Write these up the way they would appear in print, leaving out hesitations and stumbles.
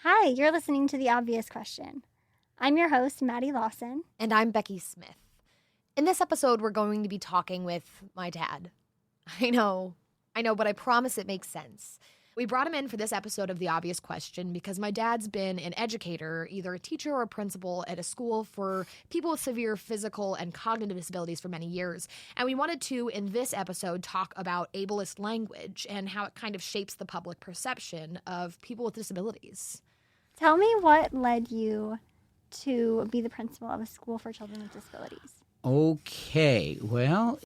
Hi, you're listening to The Obvious Question. I'm your host, Maddie Lawson. And I'm Becky Smith. In this episode, we're going to be talking with my dad. I know, but I promise it makes sense. We brought him in for this episode of The Obvious Question because my dad's been an educator, either a teacher or a principal at a school for people with severe physical and cognitive disabilities for many years. And we wanted to, in this episode, talk about ableist language and how it kind of shapes the public perception of people with disabilities. Tell me what led you to be the principal of a school for children with disabilities. Okay, well,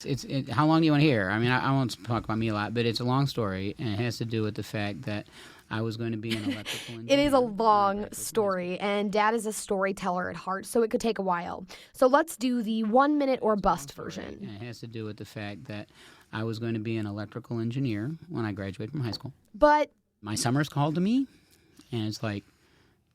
how long do you want to hear? I mean, I won't talk about me a lot, but it's a long story, and it has to do with the fact that I was going to be an electrical engineer. It is a long story, and Dad is a storyteller at heart, so it could take a while. So let's do the 1 minute or bust version. And it has to do with the fact that I was going to be an electrical engineer when I graduated from high school. But my summer's called to me, and it's like,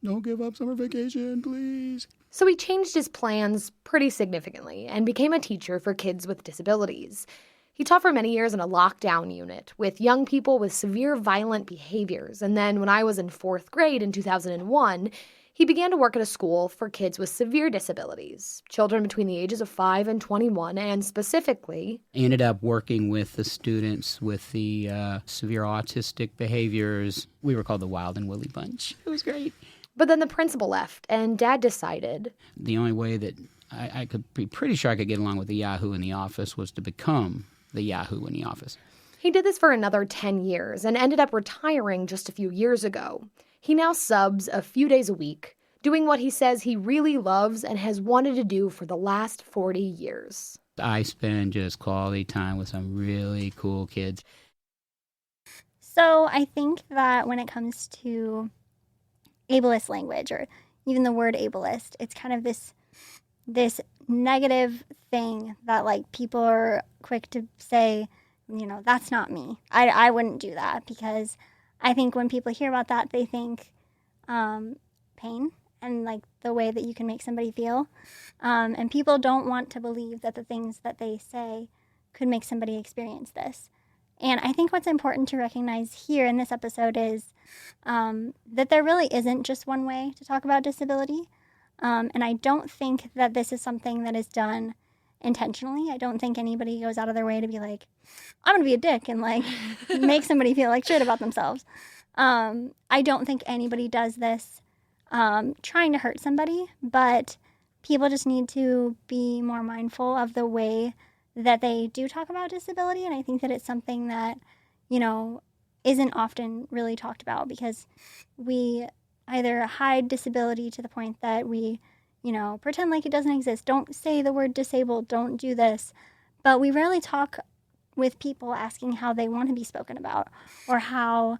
don't give up summer vacation, please. So he changed his plans pretty significantly and became a teacher for kids with disabilities. He taught for many years in a lockdown unit with young people with severe violent behaviors. And then when I was in fourth grade in 2001, he began to work at a school for kids with severe disabilities, children between the ages of 5 and 21, and specifically... I ended up working with the students with the severe autistic behaviors. We were called the Wild and Woolly Bunch. It was great. But then the principal left, and Dad decided... The only way that I could be pretty sure I could get along with the Yahoo in the office was to become the Yahoo in the office. He did this for another 10 years and ended up retiring just a few years ago. He now subs a few days a week, doing what he says he really loves and has wanted to do for the last 40 years. I spend just quality time with some really cool kids. So I think that when it comes to ableist language, or even the word ableist, it's kind of this negative thing that like people are quick to say, that's not me. I wouldn't do that, because I think when people hear about that, they think pain and like the way that you can make somebody feel. And people don't want to believe that the things that they say could make somebody experience this. And I think what's important to recognize here in this episode is that there really isn't just one way to talk about disability. And I don't think that this is something that is done intentionally. I don't think anybody goes out of their way to be like, I'm going to be a dick and like make somebody feel like shit about themselves. I don't think anybody does this trying to hurt somebody, but people just need to be more mindful of the way that they do talk about disability. And I think that it's something that, isn't often really talked about, because we either hide disability to the point that we, pretend like it doesn't exist. Don't say the word disabled. Don't do this. But we rarely talk with people asking how they want to be spoken about, or how,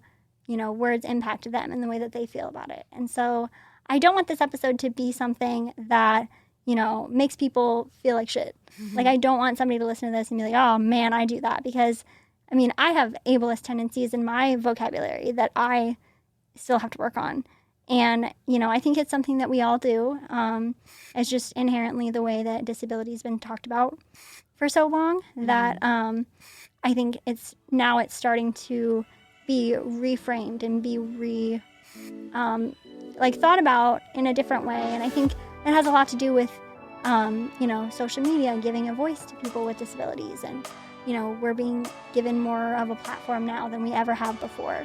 words impact them in the way that they feel about it. And so I don't want this episode to be something that, makes people feel like shit. Mm-hmm. Like, I don't want somebody to listen to this and be like, oh man, I do that. Because, I have ableist tendencies in my vocabulary that I still have to work on. And, I think it's something that we all do. It's just inherently the way that disability has been talked about for so long, that I think it's starting to be reframed and be thought about in a different way. And I think it has a lot to do with, social media and giving a voice to people with disabilities. And, we're being given more of a platform now than we ever have before.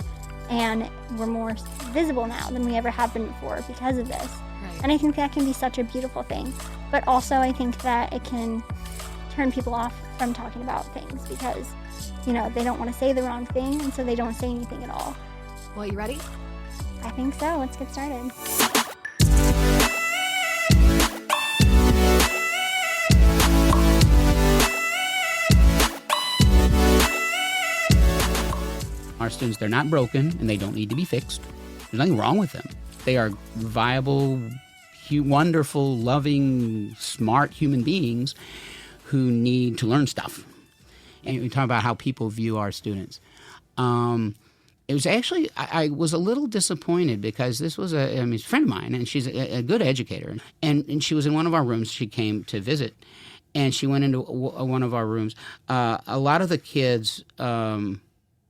And we're more visible now than we ever have been before because of this. Right. And I think that can be such a beautiful thing. But also I think that it can turn people off from talking about things because, they don't want to say the wrong thing, and so they don't say anything at all. Well, you ready? I think so. Let's get started. Our students, they're not broken, and they don't need to be fixed. There's nothing wrong with them. They are viable, wonderful, loving, smart human beings who need to learn stuff. And we talk about how people view our students. It was actually, I was a little disappointed because this was a friend of mine, and she's a good educator. And she was in one of our rooms. She came to visit, and she went into one of our rooms. A lot of the kids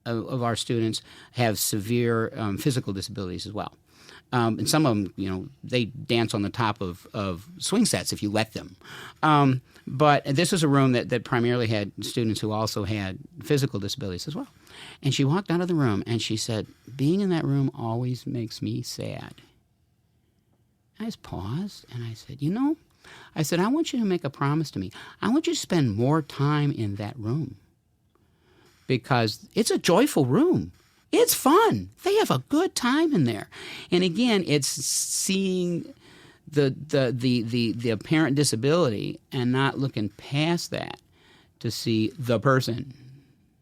of our students have severe physical disabilities as well. And some of them, they dance on the top of swing sets if you let them. But this was a room that primarily had students who also had physical disabilities as well. And she walked out of the room and she said, being in that room always makes me sad. I just paused and I said, I said, I want you to make a promise to me. I want you to spend more time in that room because it's a joyful room. It's fun. They have a good time in there. And again, it's seeing the apparent disability and not looking past that to see the person.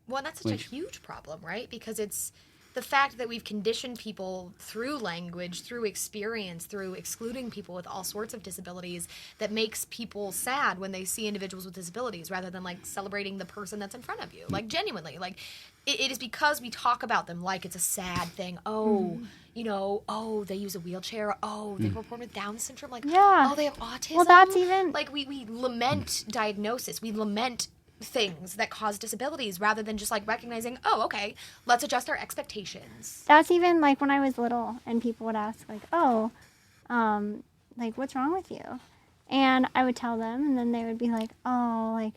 Well, that's such a huge problem, right? Because it's the fact that we've conditioned people through language, through experience, through excluding people with all sorts of disabilities that makes people sad when they see individuals with disabilities rather than like celebrating the person that's in front of you. Like genuinely, like it is because we talk about them like it's a sad thing. Oh, they use a wheelchair. Oh, they were born with Down syndrome. Like, oh, they have autism. Well, that's even like we lament diagnosis. We lament things that cause disabilities rather than just like recognizing, oh, okay, let's adjust our expectations. That's even like when I was little and people would ask like, oh, like what's wrong with you? And I would tell them and then they would be like, oh, like,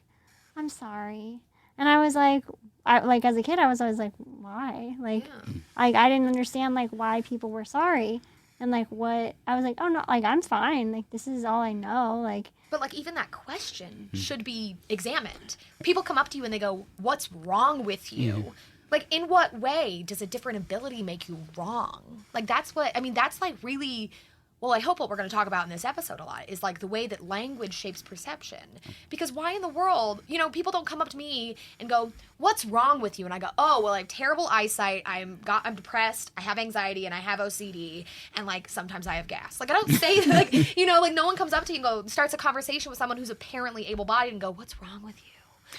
I'm sorry. And I was like, as a kid, I was always like, why? Like, I didn't understand like why people were sorry. And like what, I was like, oh no, like I'm fine. Like this is all I know. Like, but like even that question should be examined. People come up to you and they go, what's wrong with you? Like in what way does a different ability make you wrong? Like that's like really, well, I hope what we're going to talk about in this episode a lot is like the way that language shapes perception. Because why in the world, people don't come up to me and go, what's wrong with you? And I go, oh, well, I have terrible eyesight. I'm depressed. I have anxiety and I have OCD. And like, sometimes I have gas. Like I don't say like, like no one comes up to you and starts a conversation with someone who's apparently able-bodied and go, what's wrong with you?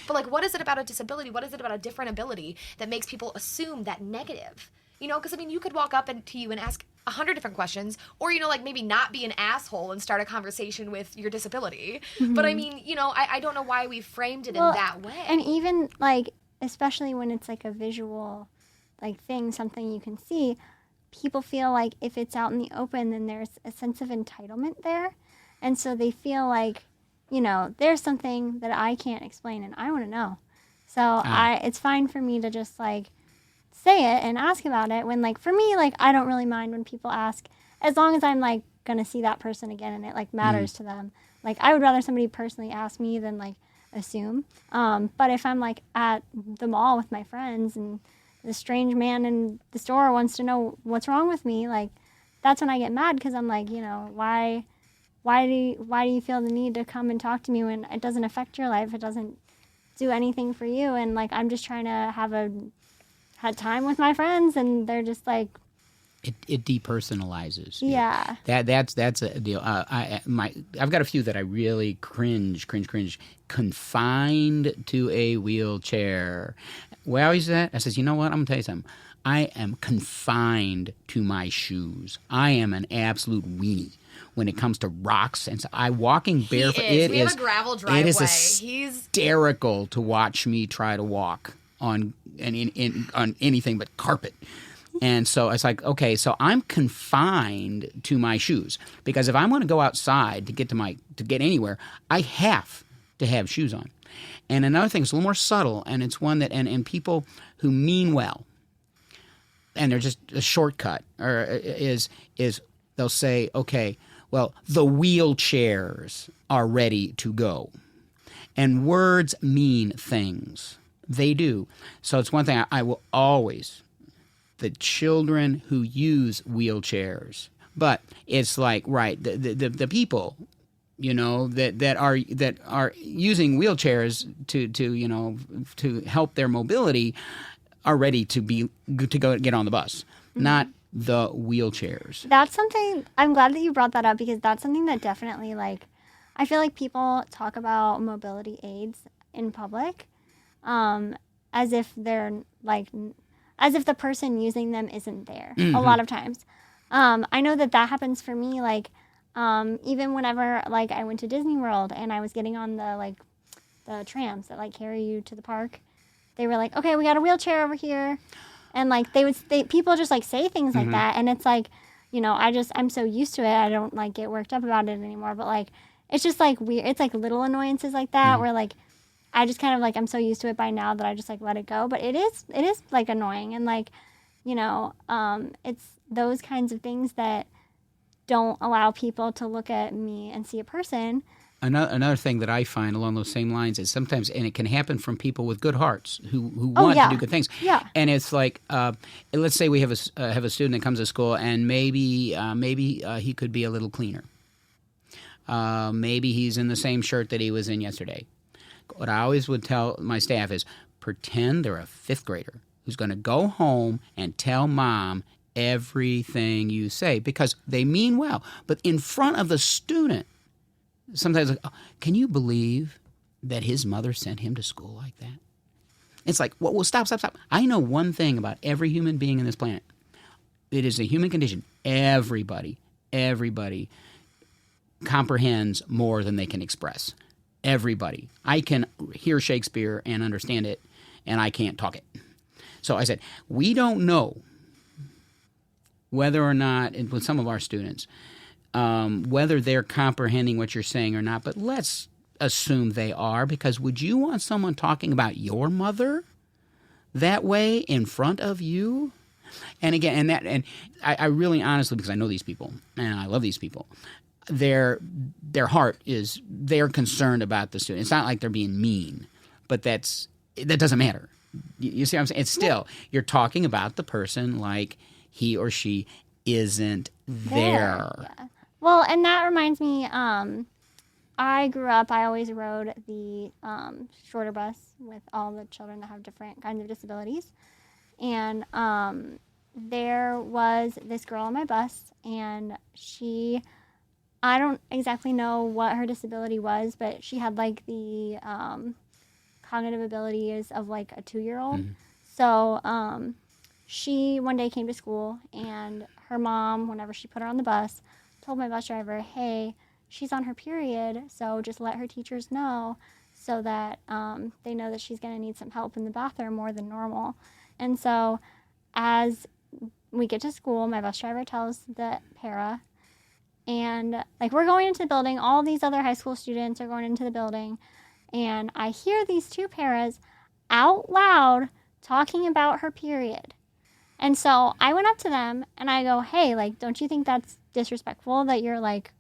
But like, what is it about a disability? What is it about a different ability that makes people assume that negative? Because you could walk up to you and ask 100 different questions, or like maybe not be an asshole and start a conversation with your disability. But I don't know why we framed it in that way. And even like, especially when it's like a visual like thing, something you can see, people feel like if it's out in the open, then there's a sense of entitlement there, and so they feel like there's something that I can't explain and I want to know. So it's fine for me to just like say it and ask about it when like for me like I don't really mind when people ask as long as I'm like gonna see that person again and it like matters to them. Like I would rather somebody personally ask me than like assume. But if I'm like at the mall with my friends and the strange man in the store wants to know what's wrong with me, like that's when I get mad because I'm like, why do you feel the need to come and talk to me when it doesn't affect your life? It doesn't do anything for you, and like I'm just trying to had time with my friends, and they're just like it depersonalizes. Yeah, that's a deal. I've got a few that I really cringe. Confined to a wheelchair. Well, I always say that. I says, you know what? I'm gonna tell you something. I am confined to my shoes. I am an absolute weenie when it comes to rocks, and so walking barefoot. We have a gravel driveway. It is hysterical to watch me try to walk on anything but carpet. And so it's like, okay, so I'm confined to my shoes because if I want to go outside to get anywhere, I have to have shoes on. And another thing is a little more subtle, and it's one that and people who mean well, and they're just a shortcut, or is they'll say, okay, well, the wheelchairs are ready to go, and words mean things. They do. So it's one thing I will always, the children who use wheelchairs, but it's like, right, the people, that are using wheelchairs to help their mobility are ready to go get on the bus, not the wheelchairs. That's something, I'm glad that you brought that up because that's something that definitely like, I feel like people talk about mobility aids in public as if they're like, as if the person using them isn't there a lot of times. I know that happens for me, like even whenever like I went to Disney World and I was getting on the trams that like carry you to the park. they were like, okay, we got a wheelchair over here. And like people just like say things like that. And it's like, you know, I'm so used to it. I don't like get worked up about it anymore. But like, it's just like weird. It's like little annoyances like that where like, I just kind of like, I'm so used to it by now that I just like let it go. But it is like annoying. And like, you know, it's those kinds of things that don't allow people to look at me and see a person. Another thing that I find along those same lines is sometimes, and it can happen from people with good hearts who want to do good things. Yeah. And it's like, let's say we have a student that comes to school, and maybe he could be a little cleaner. Maybe he's in the same shirt that he was in yesterday. What I always would tell my staff is, pretend they're a fifth grader who's going to go home and tell mom everything you say, because they mean well. But in front of the student, sometimes like, oh, can you believe that his mother sent him to school like that? It's like, well, stop. I know one thing about every human being on this planet. It is a human condition. Everybody comprehends more than they can express. Everybody. I can hear Shakespeare and understand it, and I can't talk it. So I said, we don't know whether or not, and with some of our students, whether they're comprehending what you're saying or not, but let's assume they are, because would you want someone talking about your mother that way in front of you? And again, and I really honestly, because I know these people and I love these people, their heart is, they're concerned about the student. It's not like they're being mean, but that doesn't matter. You see what I'm saying? It's still, you're talking about the person like he or she isn't there. Yeah. Well, and that reminds me, I grew up, I always rode the shorter bus with all the children that have different kinds of disabilities. And there was this girl on my bus, and I don't exactly know what her disability was, but she had like the cognitive abilities of like a 2-year-old. Mm-hmm. So she one day came to school, and her mom, whenever she put her on the bus, told my bus driver, hey, she's on her period, so just let her teachers know so that they know that she's going to need some help in the bathroom more than normal. And so as we get to school, my bus driver tells the para, and like we're going into the building, all these other high school students are going into the building, and I hear these 2 paras out loud talking about her period. And so I went up to them and I go, hey, like, don't you think that's disrespectful that you're like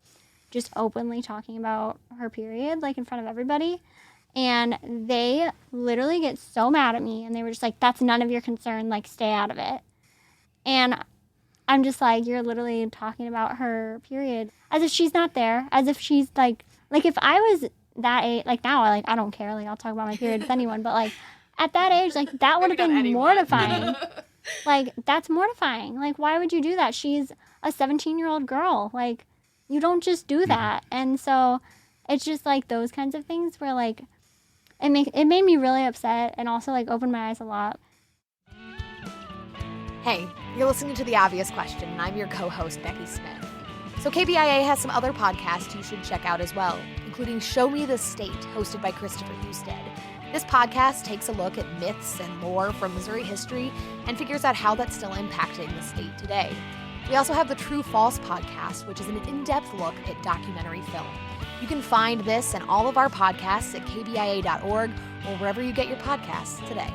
just openly talking about her period, like in front of everybody? And they literally get so mad at me, and they were just like, that's none of your concern, like, stay out of it. And I'm just like, you're literally talking about her period as if she's not there, as if she's like if I was that age, like now, like, I don't care, like, I'll talk about my period with anyone, but like at that age, like, that would have been mortifying. Like, that's mortifying. Like, why would you do that? She's a 17-year-old girl. Like, you don't just do that. And so it's just like those kinds of things where like it made me really upset, and also like opened my eyes a lot. Hey, you're listening to The Obvious Question, and I'm your co-host, Becky Smith. So KBIA has some other podcasts you should check out as well, including Show Me the State, hosted by Christopher Husted. This podcast takes a look at myths and lore from Missouri history and figures out how that's still impacting the state today. We also have the True False podcast, which is an in-depth look at documentary film. You can find this and all of our podcasts at kbia.org or wherever you get your podcasts today.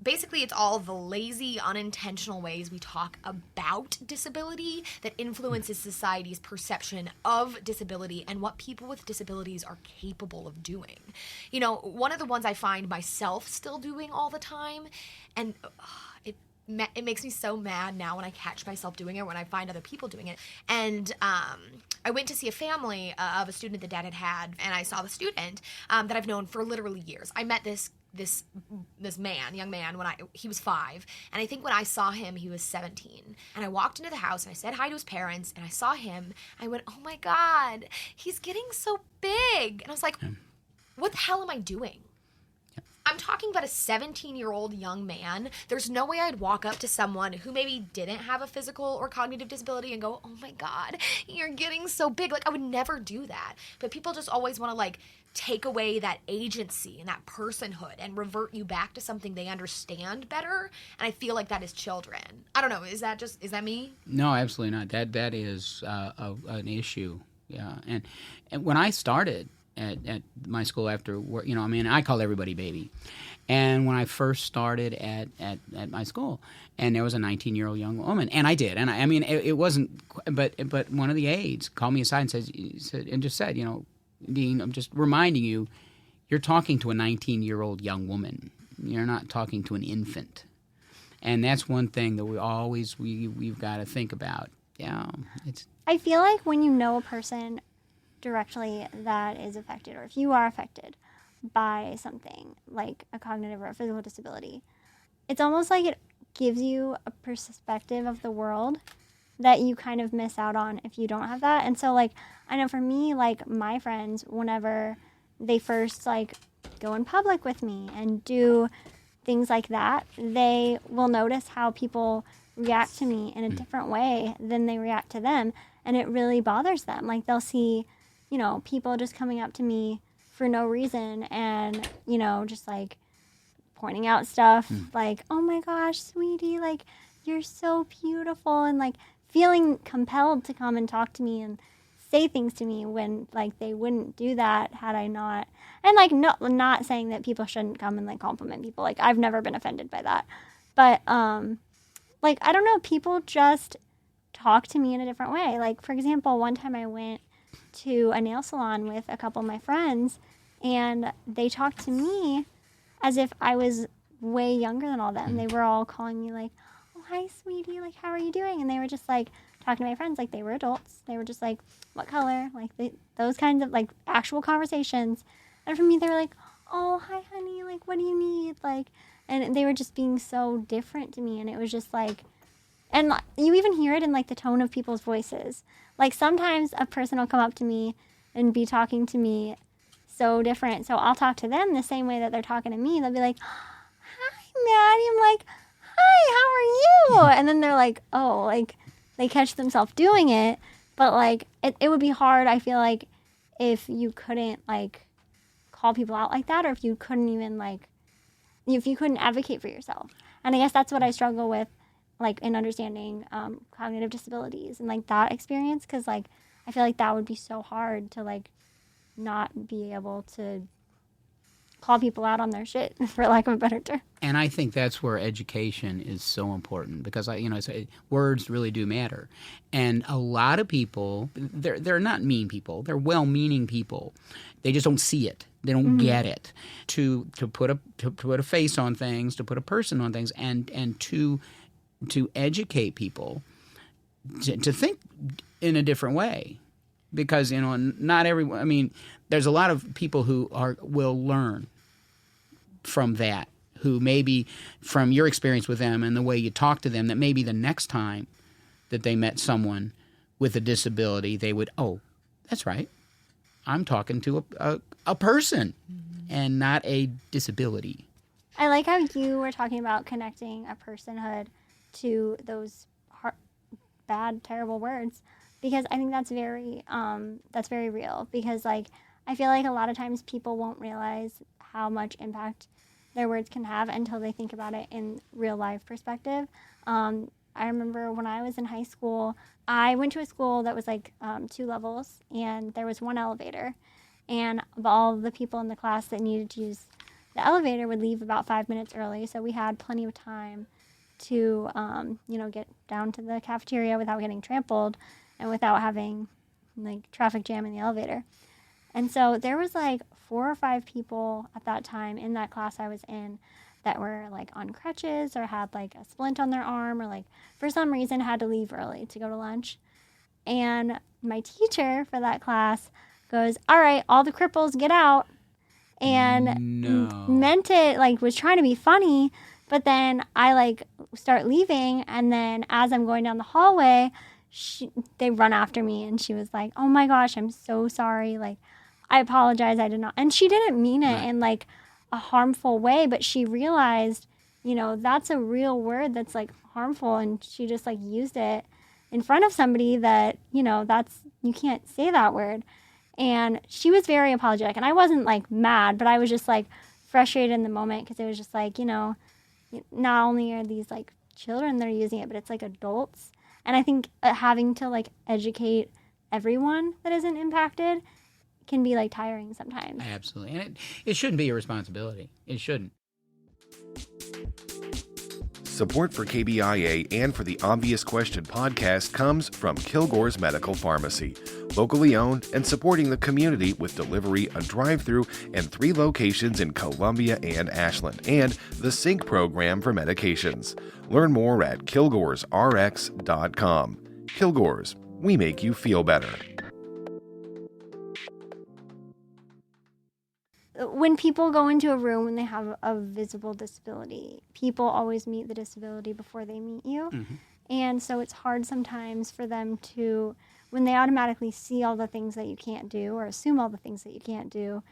Basically, it's all the lazy, unintentional ways we talk about disability that influences society's perception of disability and what people with disabilities are capable of doing. You know, one of the ones I find myself still doing all the time, and it makes me so mad now when I catch myself doing it, when I find other people doing it. And I went to see a family of a student that Dad had, and I saw the student that I've known for literally years. I met this young man, when he was 5, and I think when I saw him, he was 17. And I walked into the house, and I said hi to his parents, and I saw him. I went, oh my God, he's getting so big. And I was like, what the hell am I doing? I'm talking about a 17-year-old young man. There's no way I'd walk up to someone who maybe didn't have a physical or cognitive disability and go, oh my God, you're getting so big. Like, I would never do that. But people just always want to, like, take away that agency and that personhood and revert you back to something they understand better. And I feel like that is children. I don't know. Is that me? No, absolutely not. That is an issue. Yeah, and when I started at my school after work, I called everybody baby. And when I first started at my school, and there was a 19-year-old young woman, and I did, and it wasn't, but one of the aides called me aside and said, Dean, I'm just reminding you, you're talking to a 19-year-old young woman. You're not talking to an infant. And that's one thing that we've got to think about. Yeah, I feel like when you know a person directly that is affected, or if you are affected by something like a cognitive or a physical disability, it's almost like it gives you a perspective of the world that you kind of miss out on if you don't have that. And so, like, I know for me, like, my friends, whenever they first, like, go in public with me and do things like that, they will notice how people react to me in a different way than they react to them. And it really bothers them. Like, they'll see, people just coming up to me for no reason and, just, like, pointing out stuff like, oh my gosh, sweetie, like, you're so beautiful, and, like, feeling compelled to come and talk to me and say things to me when, like, they wouldn't do that had I not. And, like, not saying that people shouldn't come and, like, compliment people. Like, I've never been offended by that. But, like, I don't know, people just talk to me in a different way. Like, for example, one time I went to a nail salon with a couple of my friends, and they talked to me as if I was way younger than all them. They were all calling me, like, oh, hi, sweetie, like, how are you doing? And they were just, like, talking to my friends like they were adults. They were just like, what color? Like, those kinds of, like, actual conversations. And for me, they were like, oh, hi, honey, like, what do you need? Like, and they were just being so different to me. And it was just, like, and you even hear it in, like, the tone of people's voices. Like, sometimes a person will come up to me and be talking to me so different. So I'll talk to them the same way that they're talking to me. They'll be like, hi, Maddie. I'm like, hi, how are you? And then they're like, oh, like, they catch themselves doing it. But, like, it would be hard, I feel like, if you couldn't, like, call people out like that, or if you couldn't even, like, if you couldn't advocate for yourself. And I guess that's what I struggle with, like, in understanding cognitive disabilities and, like, that experience, because, like, I feel like that would be so hard to, like, not be able to call people out on their shit, for lack of a better term. And I think that's where education is so important, because words really do matter. And a lot of people, they're not mean people. They're well-meaning people. They just don't see it. They don't get it. To put a face on things, to put a person on things, and to educate people to think in a different way. Because, not everyone, there's a lot of people who will learn from that, who maybe from your experience with them and the way you talk to them, that maybe the next time that they met someone with a disability, they would, oh, that's right, I'm talking to a person and not a disability. I like how you were talking about connecting a personhood to those bad, terrible words, because I think that's very real. Because, like, I feel like a lot of times people won't realize how much impact their words can have until they think about it in real life perspective. I remember when I was in high school, I went to a school that was like 2 levels, and there was one elevator. And all the people in the class that needed to use the elevator would leave about 5 minutes early, so we had plenty of time to get down to the cafeteria without getting trampled and without having, like, traffic jam in the elevator. And so there was, like, 4 or 5 people at that time in that class I was in that were, like, on crutches or had, like, a splint on their arm, or, like, for some reason had to leave early to go to lunch. And my teacher for that class goes, all right, all the cripples get out. And meant it, like, was trying to be funny. But then I, like, start leaving, and then as I'm going down the hallway, they run after me, and she was like, oh my gosh, I'm so sorry. Like, I apologize, I did not. And she didn't mean it in, like, a harmful way, but she realized, that's a real word that's like harmful, and she just like used it in front of somebody that, you can't say that word. And she was very apologetic, and I wasn't like mad, but I was just like frustrated in the moment, because it was just like, not only are these like children that are using it, but it's like adults. And I think having to like educate everyone that isn't impacted can be like tiring sometimes. Absolutely. And it shouldn't be a responsibility. It shouldn't. Support for KBIA and for the Obvious Question podcast comes from Kilgore's Medical Pharmacy, locally owned and supporting the community with delivery, a drive-through, and 3 locations in Columbia and Ashland, and the Sync program for medications. Learn more at kilgoresrx.com. Kilgore's, we make you feel better. When people go into a room and they have a visible disability, people always meet the disability before they meet you. Mm-hmm. And so it's hard sometimes for them to, when they automatically see all the things that you can't do or assume all the things that you can't do,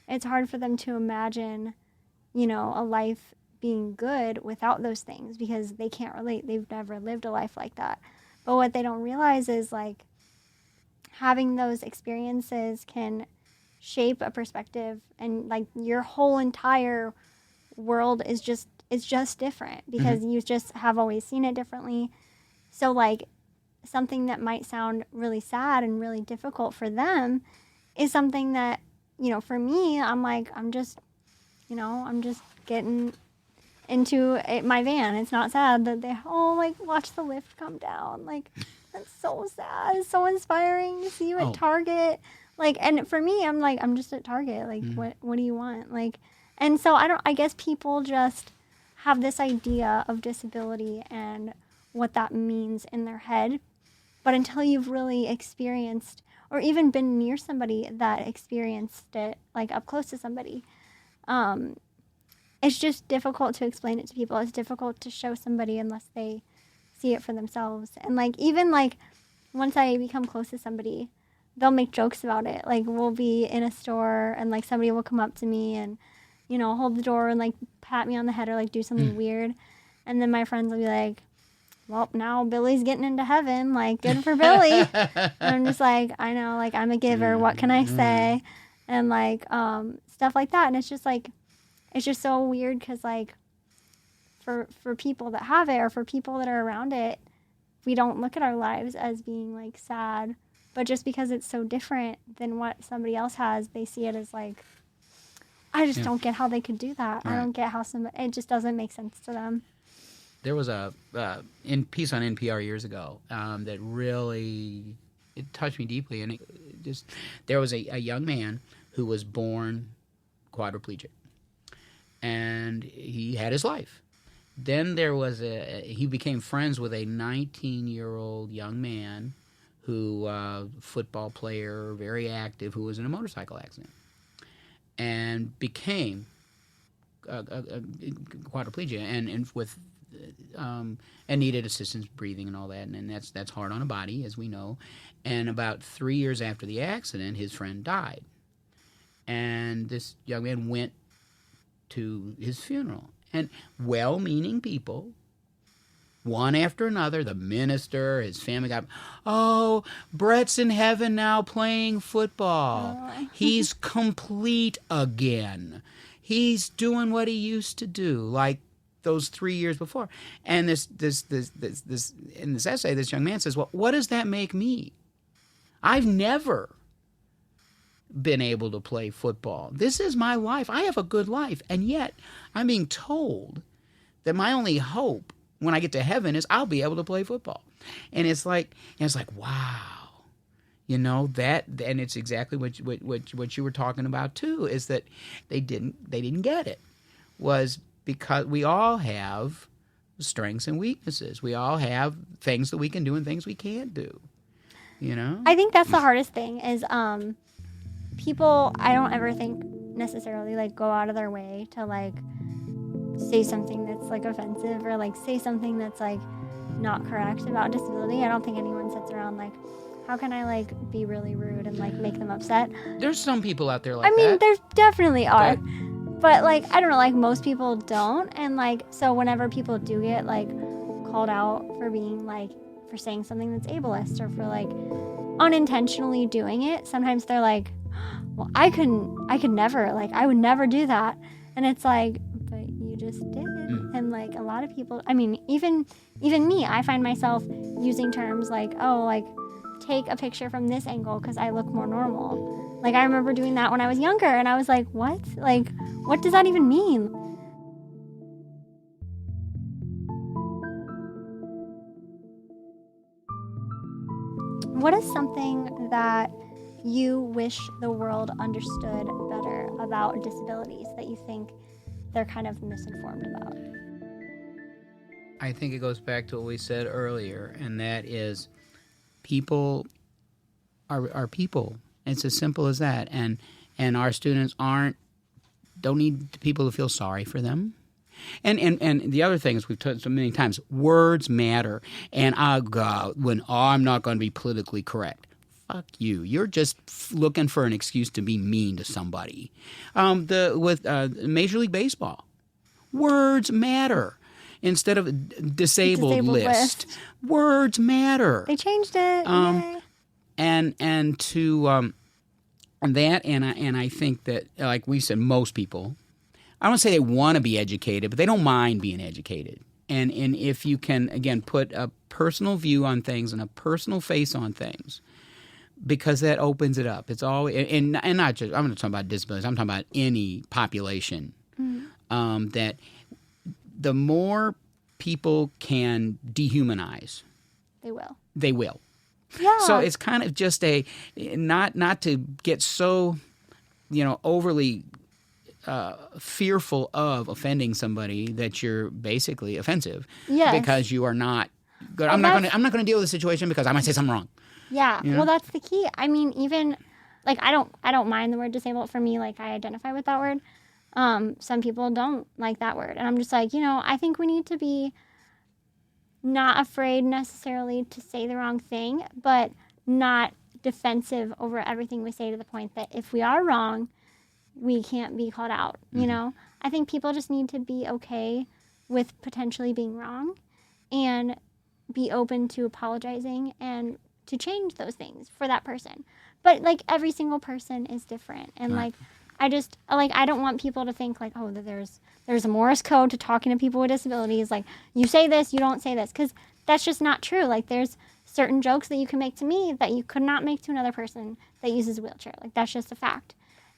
it's hard for them to imagine, a life being good without those things, because they can't relate. They've never lived a life like that. But what they don't realize is like having those experiences can shape a perspective, and like your whole entire world is just different, because you just have always seen it differently. So like something that might sound really sad and really difficult for them is something that, for me, I'm like, I'm just getting into my van. It's not sad that they watch the lift come down. Like, that's so sad. It's so inspiring to see you at Target. Like, and for me, I'm like, I'm just at Target. Like, what do you want? Like, and so I guess people just have this idea of disability and what that means in their head. But until you've really experienced, or even been near somebody that experienced it, like up close to somebody, it's just difficult to explain it to people. It's difficult to show somebody unless they see it for themselves. And like, even like once I become close to somebody, they'll make jokes about it. Like, we'll be in a store and like somebody will come up to me and, hold the door and like pat me on the head or like do something weird. And then my friends will be like, well, now Billy's getting into heaven. Like, good for Billy. And I'm just like, I know, like, I'm a giver. What can I say? And like, stuff like that. And it's just like, it's just so weird, because like for people that have it, or for people that are around it, we don't look at our lives as being like sad. But just because it's so different than what somebody else has, they see it as like, I just don't get how they could do that. Right. I don't get how it just doesn't make sense to them. There was a piece on NPR years ago that really, it touched me deeply. And there was a young man who was born quadriplegic, and he had his life. Then there was he became friends with a 19-year-old young man who, football player, very active, who was in a motorcycle accident and became a quadriplegia and with and needed assistance breathing and all that, and that's hard on a body, as we know. And about 3 years after the accident, his friend died, and this young man went to his funeral, and well-meaning people, one after another, the minister, his family got, oh, Brett's in heaven now playing football. Oh. He's complete again. He's doing what he used to do, like those 3 years before. And this in this essay, this young man says, well, what does that make me? I've never been able to play football. This is my life. I have a good life. And yet I'm being told that my only hope when I get to heaven is I'll be able to play football. And it's like, wow, that, and it's exactly what you were talking about too, is that they didn't get it, was because we all have strengths and weaknesses. We all have things that we can do and things we can't do, I think that's the hardest thing is, people, I don't ever think necessarily like go out of their way to like say something that's like offensive or like say something that's like not correct about disability. I don't think anyone sits around like, how can I like be really rude and like make them upset? There's some people out there like that. I mean, there definitely are. But like, I don't know, like most people don't. And like, so whenever people do get like called out for being like, for saying something that's ableist or for like unintentionally doing it, sometimes they're like, well, I could never, like, I would never do that. And it's like, but you just did. And like a lot of people, I mean, even me, I find myself using terms like, oh, like take a picture from this angle because I look more normal. Like I remember doing that when I was younger and I was like, what? Like, what does that even mean? What is something that you wish the world understood better about disabilities that you think they're kind of misinformed about? I think it goes back to what we said earlier, and that is people are people. It's as simple as that. And our students don't need people to feel sorry for them. And the other thing is, we've talked so many times, words matter. And I'm not going to be politically correct. Fuck you. You're just looking for an excuse to be mean to somebody. With Major League Baseball, words matter. Instead of disabled list, words matter. They changed it. Yay. And I think that, like we said, most people, I don't say they want to be educated, but they don't mind being educated. And if you can, again, put a personal view on things and a personal face on things, because that opens it up. It's all, and not just, I'm not talking about disabilities, I'm talking about any population, that the more people can dehumanize, they will. Yeah. So it's kind of just not to get so, overly fearful of offending somebody that you're basically offensive. Yes. Because you are not good. I'm not going to deal with the situation because I might say something wrong. Yeah. You know? Well, that's the key. I mean, even like I don't mind the word disabled. For me, like I identify with that word. Some people don't like that word, and I'm just like, I think we need to be not afraid necessarily to say the wrong thing, but not defensive over everything we say, to the point that if we are wrong, we can't be called out. I think people just need to be okay with potentially being wrong and be open to apologizing and to change those things for that person. But like every single person is different, and Right. I don't want people to think like, oh, that there's a Morse code to talking to people with disabilities. Like, you say this, you don't say this, because that's just not true. Like, there's certain jokes that you can make to me that you could not make to another person that uses a wheelchair. Like, that's just a fact.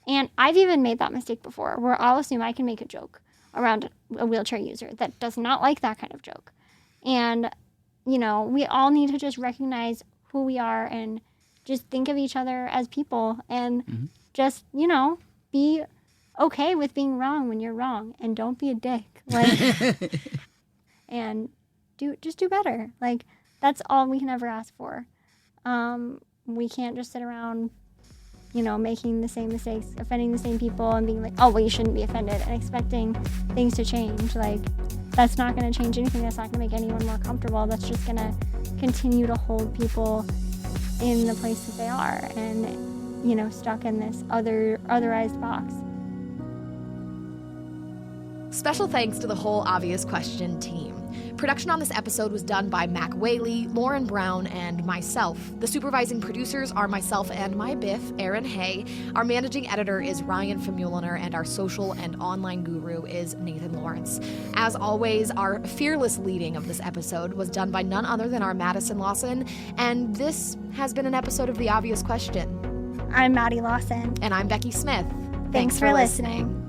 And I've even made that mistake before, where I'll assume I can make a joke around a wheelchair user that does not like that kind of joke. And, we all need to just recognize who we are and just think of each other as people and just, be okay with being wrong when you're wrong, and don't be a dick. Like, and just do better. Like, that's all we can ever ask for. We can't just sit around, making the same mistakes, offending the same people, and being like, oh, well, you shouldn't be offended, and expecting things to change. Like, that's not going to change anything. That's not going to make anyone more comfortable. That's just going to continue to hold people in the place that they are, and stuck in this otherized box. Special thanks to the whole Obvious Question team. Production on this episode was done by Mac Whaley, Lauren Brown, and myself. The supervising producers are myself and my Biff, Aaron Hay. Our managing editor is Ryan Famuliner, and our social and online guru is Nathan Lawrence. As always, our fearless leading of this episode was done by none other than our Madison Lawson, and this has been an episode of The Obvious Question. I'm Maddie Lawson. And I'm Becky Smith. Thanks for listening.